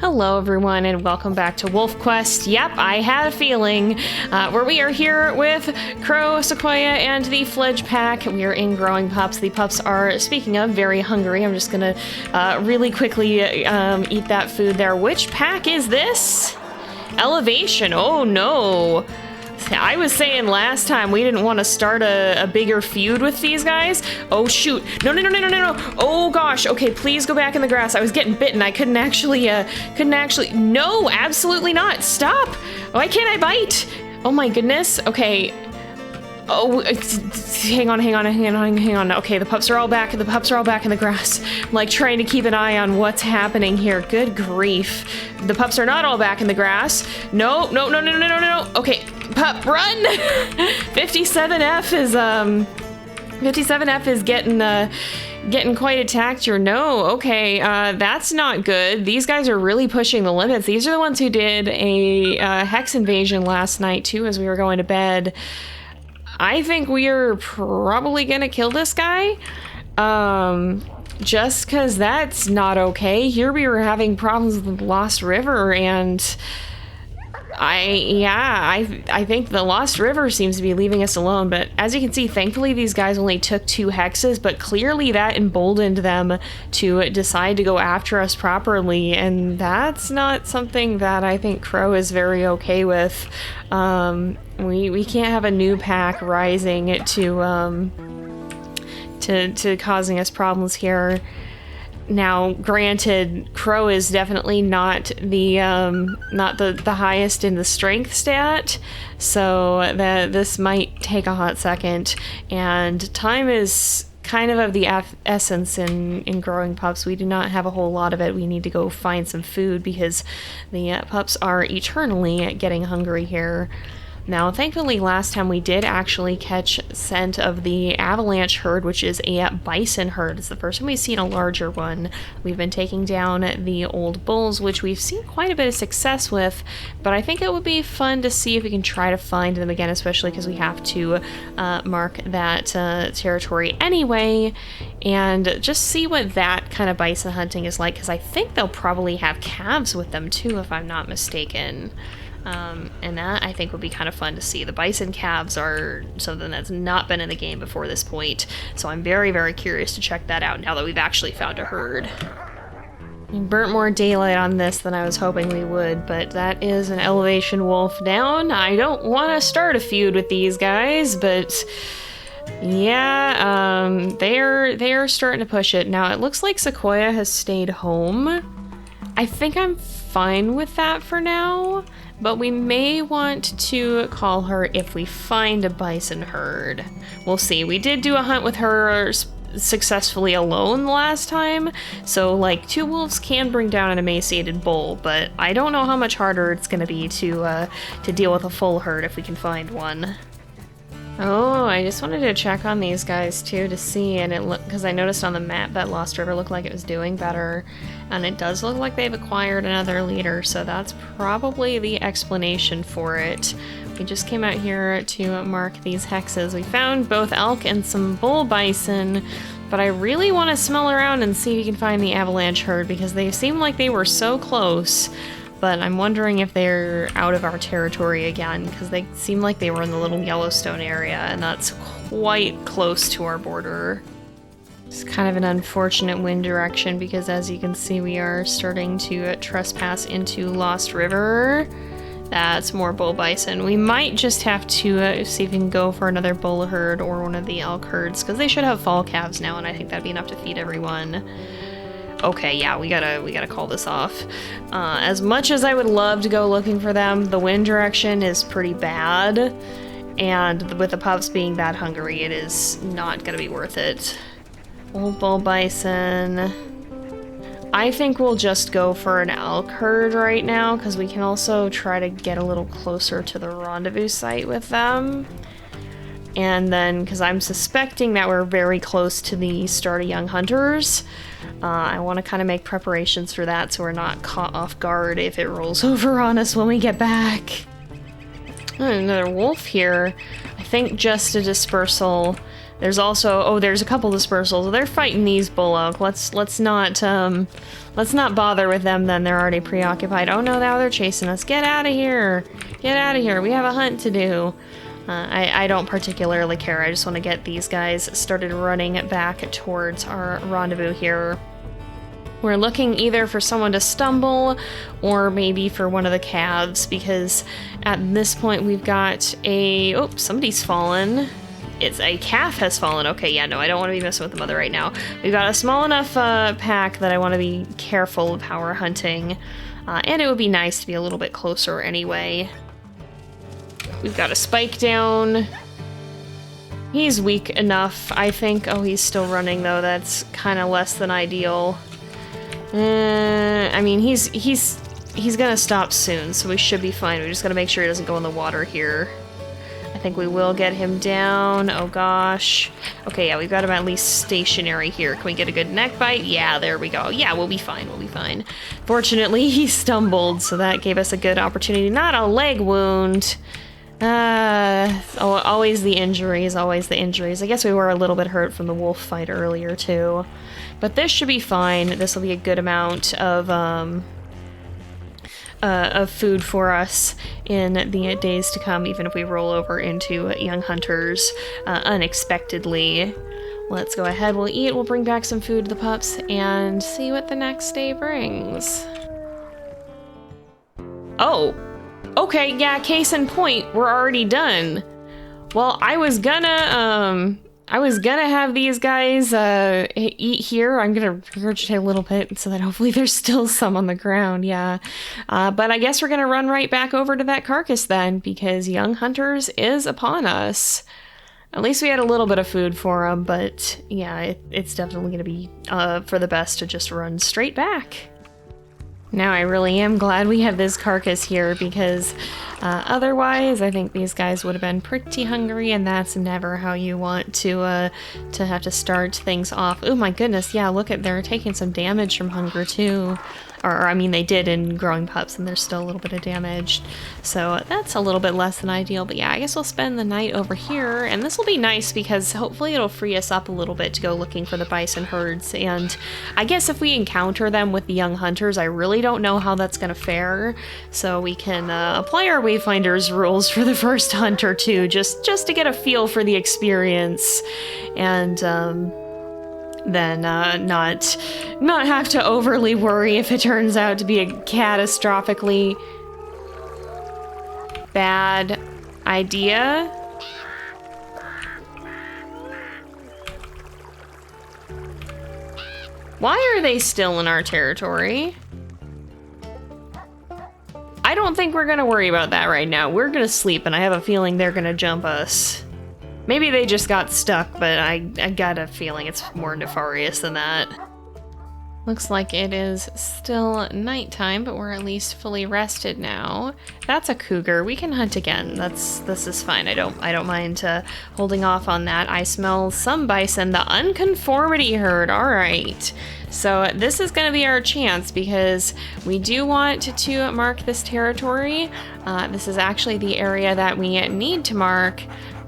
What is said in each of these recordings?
Hello everyone and welcome back to WolfQuest. Yep, I had a feeling. Where we are here with Crow, Sequoia, and the Fledge Pack. We are in growing pups. The pups are, speaking of, very hungry. I'm just gonna really quickly eat that food there. Which pack is this? Elevation. Oh no. I was saying last time we didn't want to start a bigger feud with these guys. Oh shoot. No. Oh gosh. Okay, please go back in the grass. I was getting bitten. I couldn't actually, no, absolutely not. Stop. Why can't I bite? Oh my goodness. Okay. Oh, hang on. Okay, the pups are all back. The pups are all back in the grass. I'm like trying to keep an eye on what's happening here. Good grief. The pups are not all back in the grass. No. Okay, pup, run! 57F is getting quite attacked here. No, okay, that's not good. These guys are really pushing the limits. These are the ones who did a hex invasion last night too as we were going to bed. I think we are probably gonna kill this guy, just because that's not okay. Here we were having problems with the Lost River, and I think the Lost River seems to be leaving us alone, but as you can see, thankfully these guys only took 2 hexes, but clearly that emboldened them to decide to go after us properly, and that's not something that I think Crow is very okay with. We can't have a new pack rising to causing us problems here. Now, granted, Crow is definitely not the highest in the strength stat, so this might take a hot second. And time is kind of the essence in growing pups. We do not have a whole lot of it. We need to go find some food because the pups are eternally getting hungry here. Now, thankfully, last time we did actually catch scent of the avalanche herd, which is a bison herd. It's the first time we've seen a larger one. We've been taking down the old bulls, which we've seen quite a bit of success with, but I think it would be fun to see if we can try to find them again, especially because we have to mark that territory anyway, and just see what that kind of bison hunting is like, because I think they'll probably have calves with them too, if I'm not mistaken. And that I think would be kind of fun to see. The bison calves are something that's not been in the game before this point, so I'm very, very curious to check that out now that we've actually found a herd. We burnt more daylight on this than I was hoping we would, but that is an elevation wolf down. I don't want to start a feud with these guys, but yeah, they're starting to push it. Now it looks like Sequoia has stayed home. I think I'm fine with that for now, but we may want to call her if we find a bison herd. We'll see. We did do a hunt with her successfully alone last time, so like 2 wolves can bring down an emaciated bull, but I don't know how much harder it's going to be to deal with a full herd if we can find one. Oh, I just wanted to check on these guys too to see, and because I noticed on the map that Lost River looked like it was doing better, and it does look like they've acquired another leader, so that's probably the explanation for it. We just came out here to mark these hexes. We found both elk and some bull bison, but I really want to smell around and see if we can find the avalanche herd, because they seem like they were so close. But I'm wondering if they're out of our territory again, because they seem like they were in the little Yellowstone area, and that's quite close to our border. It's kind of an unfortunate wind direction, because as you can see, we are starting to trespass into Lost River. That's more bull bison. We might just have to see if we can go for another bull herd or one of the elk herds, because they should have fall calves now, and I think that'd be enough to feed everyone. Okay, yeah, we gotta call this off. As much as I would love to go looking for them, the wind direction is pretty bad, and with the pups being that hungry, it is not gonna be worth it. Old bull bison. I think we'll just go for an elk herd right now, because we can also try to get a little closer to the rendezvous site with them. And then, because I'm suspecting that we're very close to the start of Young Hunters, I want to kind of make preparations for that so we're not caught off guard if it rolls over on us when we get back. Another wolf here. I think just a dispersal. There's also, oh, there's a couple dispersals. They're fighting these bullock. Let's not bother with them then. They're already preoccupied. Oh no, now they're chasing us. Get out of here. Get out of here. We have a hunt to do. I don't particularly care. I just want to get these guys started running back towards our rendezvous here. We're looking either for someone to stumble or maybe for one of the calves, because at this point we've got a... Oh, somebody's fallen. It's a calf has fallen. Okay, yeah, no, I don't want to be messing with the mother right now. We've got a small enough pack that I want to be careful of how we're hunting. And it would be nice to be a little bit closer anyway. We've got a spike down. He's weak enough, I think. Oh, he's still running, though. That's kind of less than ideal. I mean, he's gonna stop soon, so we should be fine. We just gotta make sure he doesn't go in the water here. I think we will get him down. Oh gosh. Okay, yeah, we've got him at least stationary here. Can we get a good neck bite? Yeah, there we go. Yeah, we'll be fine, we'll be fine. Fortunately, he stumbled, so that gave us a good opportunity. Not a leg wound. Always the injuries, always the injuries. I guess we were a little bit hurt from the wolf fight earlier, too. But this should be fine. This will be a good amount of food for us in the days to come, even if we roll over into young hunters unexpectedly. Let's go ahead, we'll eat, we'll bring back some food to the pups, and see what the next day brings. Oh! Okay, yeah, case in point, we're already done. Well, I was gonna have these guys eat here. I'm gonna regurgitate a little bit so that hopefully there's still some on the ground, yeah. But I guess we're gonna run right back over to that carcass then, because Young Hunters is upon us. At least we had a little bit of food for them, but yeah, it's definitely gonna be for the best to just run straight back. Now I really am glad we have this carcass here, because otherwise I think these guys would have been pretty hungry, and that's never how you want to have to start things off. Oh my goodness, yeah, look at, they're taking some damage from hunger too. Or I mean, they did in growing pups, and there's still a little bit of damage. So that's a little bit less than ideal, but yeah, I guess we'll spend the night over here, and this will be nice because hopefully it'll free us up a little bit to go looking for the bison herds. And I guess if we encounter them with the young hunters, I really don't know how that's gonna fare, so we can apply our Wayfinder's rules for the first hunt or two, just to get a feel for the experience, and then not have to overly worry if it turns out to be a catastrophically bad idea. Why are they still in our territory? I don't think we're gonna worry about that right now. We're gonna sleep, and I have a feeling they're gonna jump us. Maybe they just got stuck, but I got a feeling it's more nefarious than that. Looks like it is still nighttime, but we're at least fully rested now. That's a cougar. We can hunt again. This is fine. I don't mind holding off on that. I smell some bison. The unconformity herd. All right. So this is going to be our chance, because we do want to mark this territory. This is actually the area that we need to mark.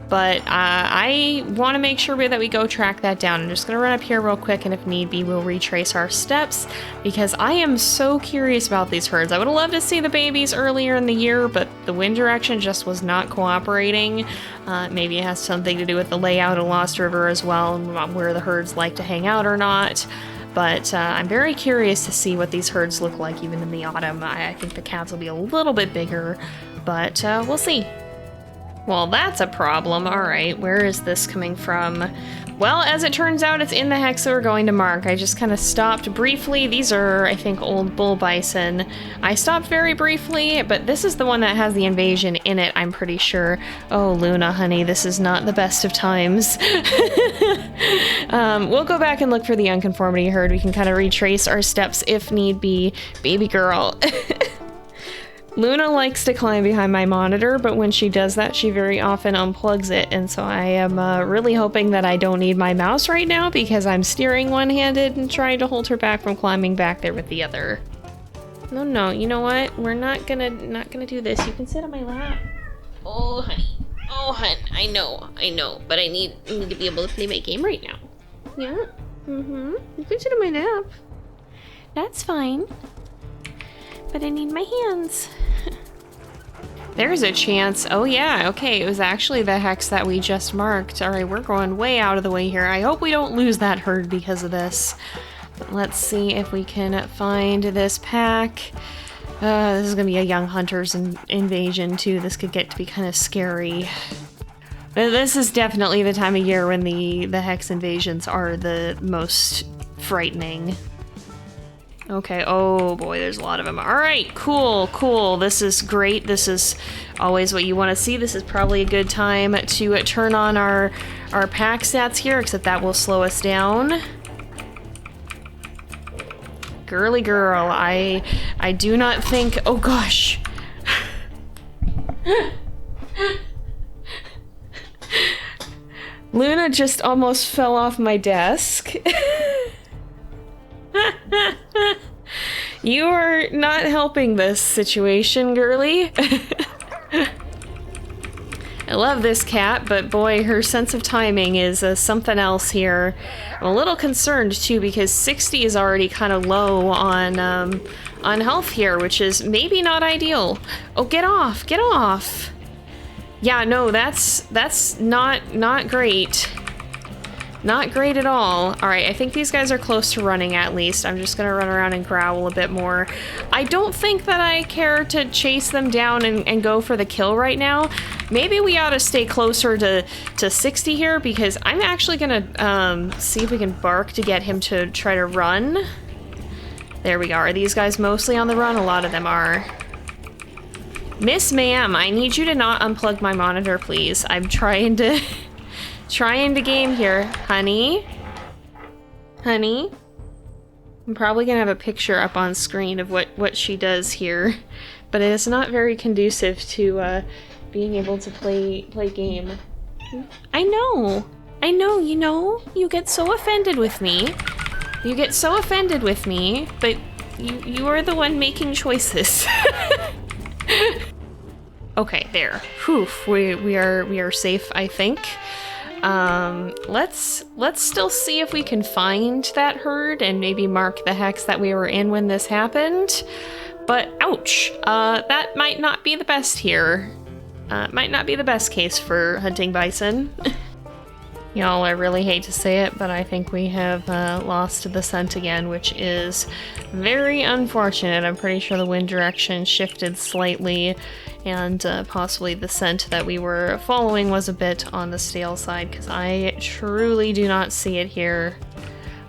But I want to make sure that we go track that down. I'm just going to run up here real quick, and if need be, we'll retrace our steps, because I am so curious about these herds. I would have loved to see the babies earlier in the year, but the wind direction just was not cooperating. Maybe it has something to do with the layout of Lost River as well, and where the herds like to hang out or not. But I'm very curious to see what these herds look like even in the autumn. I think the calves will be a little bit bigger, but we'll see. Well, that's a problem. All right, where is this coming from? Well, as it turns out, it's in the hex that we're going to mark. I just kind of stopped briefly. These are, I think, old bull bison. I stopped very briefly, but this is the one that has the invasion in it, I'm pretty sure. Oh, Luna, honey, this is not the best of times. We'll go back and look for the unconformity herd. We can kind of retrace our steps if need be. Baby girl. Luna likes to climb behind my monitor, but when she does that, she very often unplugs it, and so I am really hoping that I don't need my mouse right now, because I'm steering one-handed and trying to hold her back from climbing back there with the other. No, you know what? We're not gonna do this. You can sit on my lap. Oh, honey. Oh, hun, I know, but I need to be able to play my game right now. Yeah. You can sit on my lap. That's fine. But I need my hands. There's a chance. Oh yeah, okay, it was actually the hex that we just marked. Alright, we're going way out of the way here. I hope we don't lose that herd because of this. But let's see if we can find this pack. This is gonna be a young hunters invasion too. This could get to be kind of scary. This is definitely the time of year when the hex invasions are the most frightening. Okay, oh boy, there's a lot of them. All right, cool. This is great. This is always what you want to see. This is probably a good time to turn on our pack stats here, except that will slow us down. Girly girl, I do not think, oh gosh. Luna just almost fell off my desk. You are not helping this situation, girly. I love this cat, but boy, her sense of timing is something else here. I'm a little concerned too because 60 is already kind of low on health here, which is maybe not ideal. Oh, get off! Get off! Yeah, no, that's not great. Not great at all. All right, I think these guys are close to running at least. I'm just gonna run around and growl a bit more. I don't think that I care to chase them down and go for the kill right now. Maybe we ought to stay closer to 60 here because I'm actually gonna see if we can bark to get him to try to run. There we go. Are these guys mostly on the run? A lot of them are. Miss Ma'am, I need you to not unplug my monitor, please. I'm trying to... trying to game here. Honey? Honey? I'm probably gonna have a picture up on screen of what she does here, but it is not very conducive to being able to play game. I know, you know, you get so offended with me. You get so offended with me, but you are the one making choices. Okay, there. Whew, we are safe, I think. Let's still see if we can find that herd and maybe mark the hex that we were in when this happened. But ouch, that might not be the best here. Might not be the best case for hunting bison. Y'all, I really hate to say it, but I think we have lost the scent again, which is very unfortunate. I'm pretty sure the wind direction shifted slightly, and possibly the scent that we were following was a bit on the stale side, because I truly do not see it here,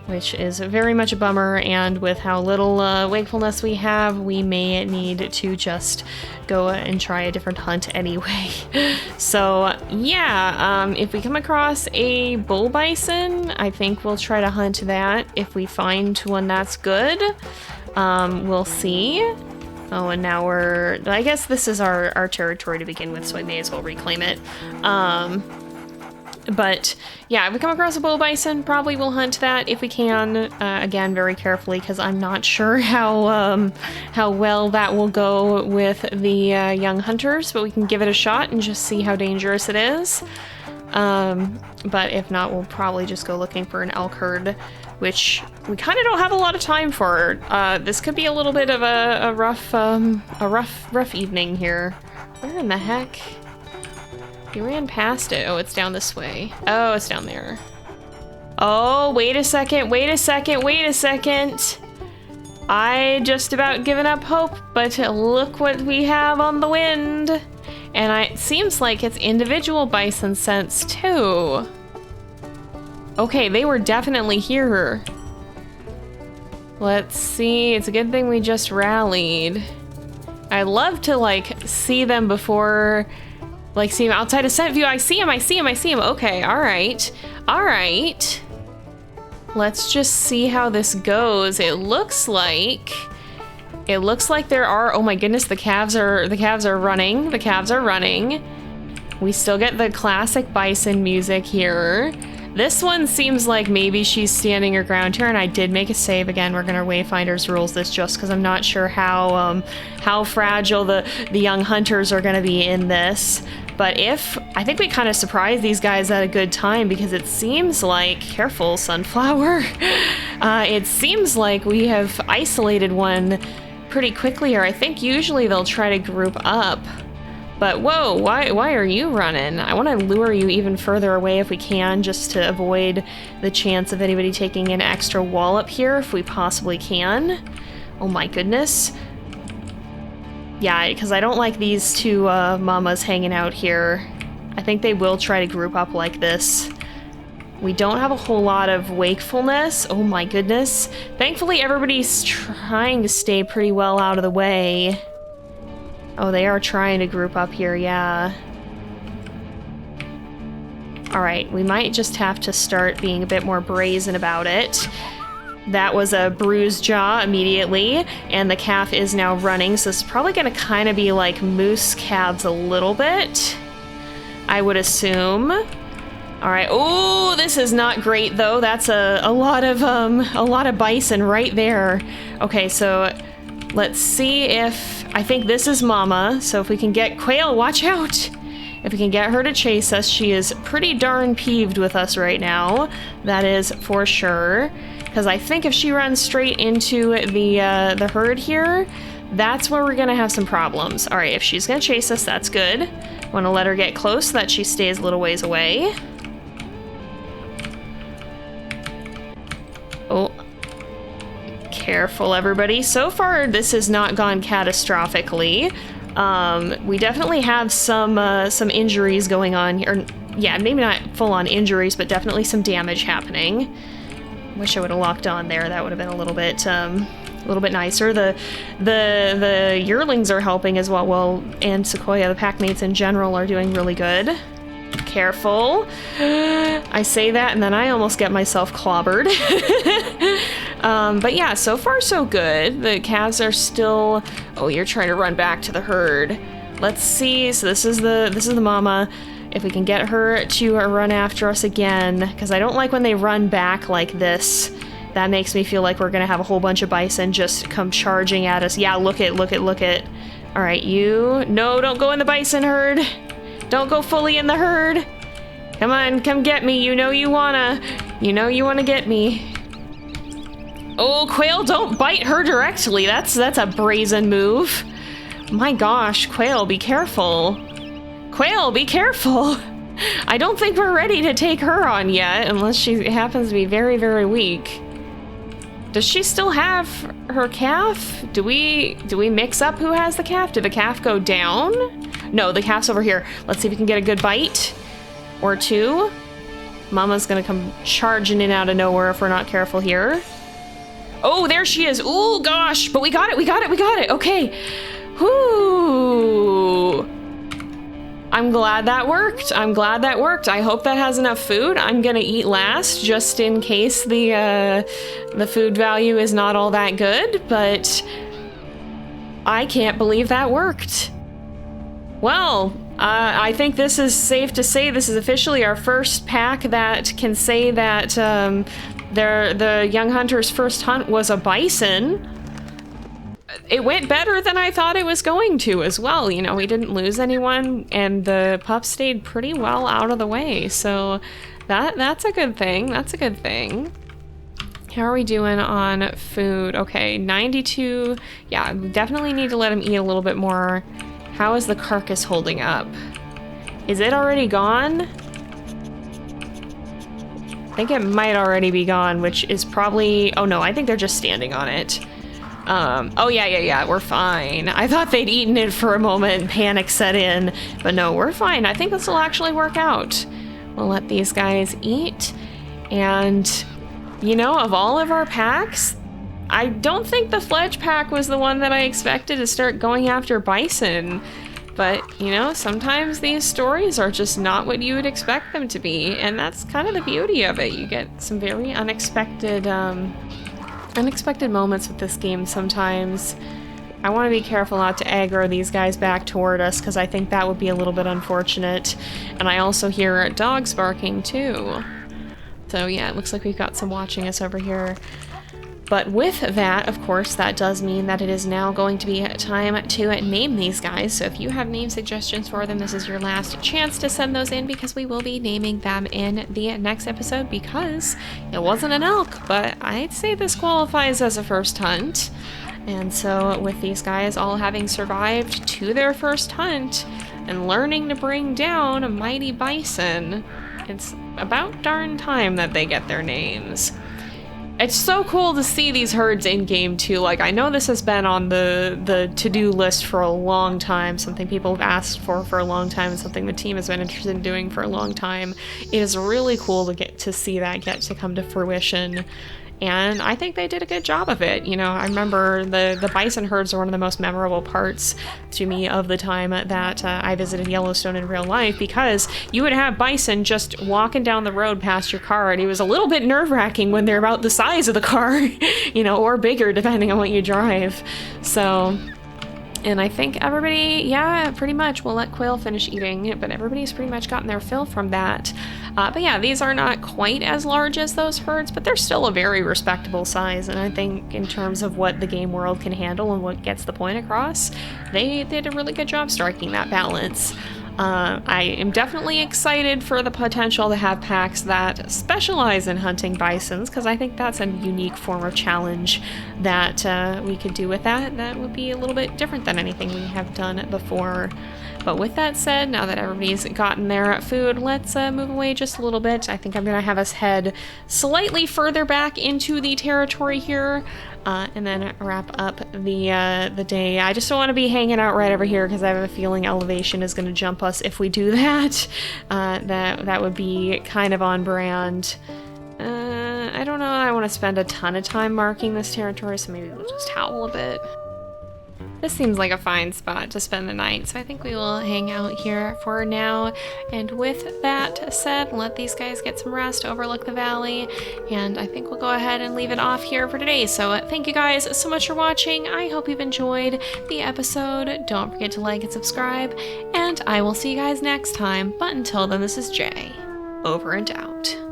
which is very much a bummer, and with how little wakefulness we have, we may need to just go and try a different hunt anyway. So yeah, if we come across a bull bison, I think we'll try to hunt that. If we find one that's good, we'll see. Oh, and now I guess this is our territory to begin with, so I may as well reclaim it. But yeah, if we come across a bull bison, probably we'll hunt that if we can. Again, very carefully, because I'm not sure how well that will go with the young hunters, but we can give it a shot and just see how dangerous it is. But if not, we'll probably just go looking for an elk herd, which we kind of don't have a lot of time for. This could be a little bit of a rough evening here. Where in the heck? You ran past it. Oh, it's down this way. Oh, it's down there. Oh, wait a second. I just about given up hope, but look what we have on the wind. And it seems like it's individual bison scents too. Okay, they were definitely here. Let's see. It's a good thing we just rallied. I love to like see them before... Like, see him outside of scent view. I see him. Okay, all right. Let's just see how this goes. It looks like there are, oh my goodness, the calves are running. We still get the classic bison music here. This one seems like maybe she's standing her ground here, and I did make a save. Again, we're gonna Wayfinders rules this just because I'm not sure how fragile the young hunters are gonna be in this. But I think we kind of surprised these guys at a good time, because it seems like, careful, sunflower, it seems like we have isolated one pretty quickly, or I think usually they'll try to group up. But whoa, why are you running? I want to lure you even further away if we can, just to avoid the chance of anybody taking an extra wall up here if we possibly can. Oh my goodness. Yeah, because I don't like these two mamas hanging out here. I think they will try to group up like this. We don't have a whole lot of wakefulness. Oh my goodness. Thankfully, everybody's trying to stay pretty well out of the way. Oh, they are trying to group up here, yeah. Alright, we might just have to start being a bit more brazen about it. That was a bruised jaw immediately, and the calf is now running, so it's probably gonna kind of be like moose calves a little bit, I would assume. Alright, oh, this is not great though. That's a lot of bison right there. Okay, so let's see if, I think this is Mama, so if we can get Quail, watch out! If we can get her to chase us, she is pretty darn peeved with us right now. That is for sure. Because I think if she runs straight into the herd here, that's where we're gonna have some problems. Alright, if she's gonna chase us, that's good. Wanna let her get close so that she stays a little ways away. Oh. Careful, everybody. So far, this has not gone catastrophically. We definitely have some injuries going on here. Yeah, maybe not full-on injuries, but definitely some damage happening. Wish I would have locked on there. That would have been a little bit nicer. The yearlings are helping as well. Well, and Sequoia, the pack mates in general, are doing really good. Careful. I say that and then I almost get myself clobbered. But yeah, so far so good. The calves are still... Oh, you're trying to run back to the herd. Let's see. So this is the mama. If we can get her to run after us again, because I don't like when they run back like this. That makes me feel like we're gonna have a whole bunch of bison just come charging at us. Yeah, look it. All right, you... No, don't go in the bison herd. Don't go fully in the herd. Come on, come get me. You know you wanna get me. Oh, Quail, don't bite her directly. That's a brazen move. My gosh, Quail, be careful. Quail, be careful. I don't think we're ready to take her on yet, unless she happens to be very, very weak. Does she still have her calf? Do we mix up who has the calf? Did the calf go down? No, the calf's over here. Let's see if we can get a good bite. Or two. Mama's gonna come charging in out of nowhere if we're not careful here. Oh, there she is. Oh, gosh. But we got it. Okay. Whoo. I'm glad that worked. I hope that has enough food. I'm gonna eat last just in case the food value is not all that good, but I can't believe that worked. Well, I think this is safe to say this is officially our first pack that can say that the young hunter's first hunt was a bison. It went better than I thought it was going to as well. You know, we didn't lose anyone, and the pups stayed pretty well out of the way. So that's a good thing. How are we doing on food? Okay, 92. Yeah, definitely need to let him eat a little bit more. How is the carcass holding up? Is it already gone? I think it might already be gone, which is probably... Oh no, I think they're just standing on it. Oh yeah, we're fine. I thought they'd eaten it for a moment and panic set in, but no, we're fine. I think this will actually work out. We'll let these guys eat, and you know, of all of our packs, I don't think the Fledge Pack was the one that I expected to start going after bison, but you know, sometimes these stories are just not what you would expect them to be, and that's kind of the beauty of it. You get some very unexpected moments with this game sometimes. I want to be careful not to aggro these guys back toward us, because I think that would be a little bit unfortunate. And I also hear dogs barking too. So yeah, it looks like we've got some watching us over here. But with that, of course, that does mean that it is now going to be time to name these guys. So if you have name suggestions for them, this is your last chance to send those in, because we will be naming them in the next episode, because it wasn't an elk, but I'd say this qualifies as a first hunt. And so with these guys all having survived to their first hunt and learning to bring down a mighty bison, it's about darn time that they get their names. It's so cool to see these herds in game too. Like, I know this has been on the to-do list for a long time, something people have asked for a long time, and something the team has been interested in doing for a long time. It is really cool to get to see that get to come to fruition. And I think they did a good job of it. You know, I remember the bison herds are one of the most memorable parts to me of the time that I visited Yellowstone in real life, because you would have bison just walking down the road past your car, and it was a little bit nerve-wracking when they're about the size of the car, you know, or bigger depending on what you drive. So... And I think everybody, yeah, pretty much, we'll let Quail finish eating, but everybody's pretty much gotten their fill from that. But yeah, these are not quite as large as those herds, but they're still a very respectable size. And I think in terms of what the game world can handle and what gets the point across, they did a really good job striking that balance. I am definitely excited for the potential to have packs that specialize in hunting bisons, because I think that's a unique form of challenge that we could do with that. That would be a little bit different than anything we have done before. But with that said, now that everybody's gotten their food, let's move away just a little bit. I think I'm going to have us head slightly further back into the territory here, and then wrap up the day. I just don't want to be hanging out right over here, because I have a feeling elevation is going to jump us if we do that. That would be kind of on brand. I don't know, I want to spend a ton of time marking this territory, so maybe we'll just howl a bit. This seems like a fine spot to spend the night, so I think we will hang out here for now. And with that said, let these guys get some rest, overlook the valley, and I think we'll go ahead and leave it off here for today. So thank you guys so much for watching. I hope you've enjoyed the episode. Don't forget to like and subscribe, and I will see you guys next time. But until then, this is Jay. Over and out.